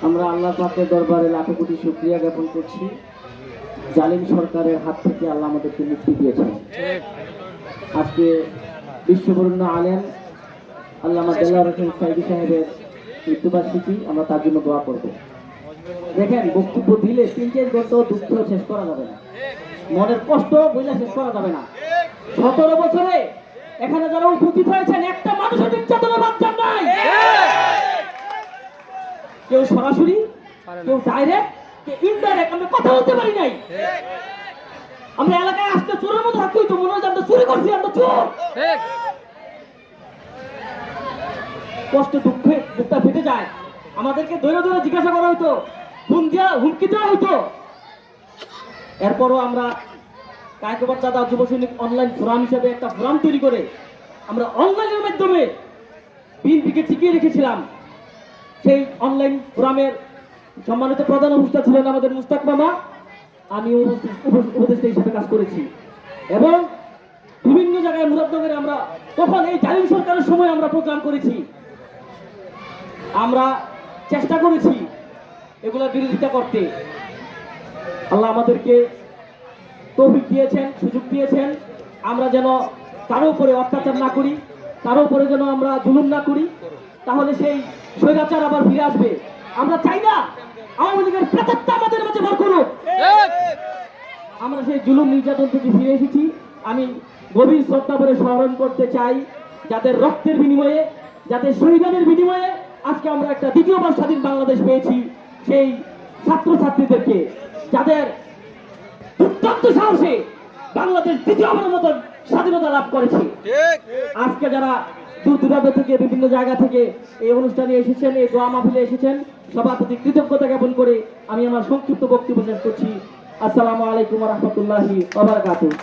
আমরা আল্লাহ পাকের দরবারে লাখো কোটি শুকরিয়া জ্ঞাপন করছি। জালিম সরকারের হাত থেকে আল্লাহ আমাদেরকে মুক্তি দিয়েছেন। আজকে বিশ্ববরণ্য আলেম আল্লামা দেলোয়ার হোসেন সাইদি সাহেবের মৃত্যুবার্ষিকী, আমরা তার জন্য দোয়া করব। দেখেন, বক্তব্য দিলে 3-4 ঘন্টা দুঃখ শেষ করা যাবে না, মনের কষ্ট বইলে শেষ করা যাবে না। 17 বছরে এখানে যারা উপস্থিত হয়েছেন, একটা মানুষের নির্যাতনের বাচ্চা নাই। কেউ সরাসরি, কেউ ডাইরেক্ট, কেউ ইনডাইরেক্ট, আমরা কথা বলতে পারি নাই। আমরা এলাকায় আসতে চোরের মতো থাকি, তো মনে হয় আমরা চুরি করছি, আমরা চোর। কষ্ট দুঃখে বুকটা ফেটে যায়। আমাদেরকে ধরে ধরে জিজ্ঞাসা করা হইতো, ফোন দিয়া হুমকি দেওয়া হইতো। এরপরও আমরা কায়কোবাদ দাদা যুব সৈনিক অনলাইন ফোরাম হিসেবে একটা ফোরাম তৈরি করে আমরা অনলাইনের মাধ্যমে বিএনপিকে টিকিয়ে রেখেছিলাম। সেই অনলাইন ফোরামের সম্মানিত প্রধান উপদেষ্টা ছিলেন আমাদের মুস্তাক মামা, আমি উপদেষ্টা হিসেবে কাজ করেছি এবং বিভিন্ন জায়গায় মুরাদনগরে আমরা তখন এই জালিম সরকারের সময় আমরা প্রোগ্রাম করেছি। আমরা চেষ্টা করেছি এগুলোর বিরোধিতা করতে। আল্লাহ আমাদেরকে তৌফিক দিয়েছেন, সুযোগ দিয়েছেন, আমরা যেন কারো উপরে অত্যাচার না করি, কারো উপরে যেন আমরা জুলুম না করি, তাহলে সেই স্বৈরাচার আবার ফিরে আসবে। আমরা চাই না আওয়ামী লীগের প্রেতাত্মা আমাদের মাঝে ভর করুক। আমরা সেই জুলুম নির্যাতন থেকে ফিরে এসেছি। আমি গভীর শ্রদ্ধা করে স্মরণ করতে চাই যাদের রক্তের বিনিময়ে, যাদের শহীদের বিনিময়ে আজকে আমরা একটা দ্বিতীয়বার স্বাধীন বাংলাদেশ পেয়েছি, সেই ছাত্রছাত্রীদেরকে যাদের দুর্দান্ত সাহসে বাংলাদেশ দ্বিতীয়বারের মতো স্বাধীনতা লাভ করেছে। আজকে যারা দূর দূরান্ত থেকে বিভিন্ন জায়গা থেকে এই অনুষ্ঠানে এসেছেন, এই দোয়া মাহফিলে এসেছেন, সবার প্রতি কৃতজ্ঞতা জ্ঞাপন করে আমি আমার সংক্ষিপ্ত বক্তব্য শেষ করছি। আসসালামু আলাইকুম ওয়া রাহমাতুল্লাহি ওয়া বারাকাতুহু।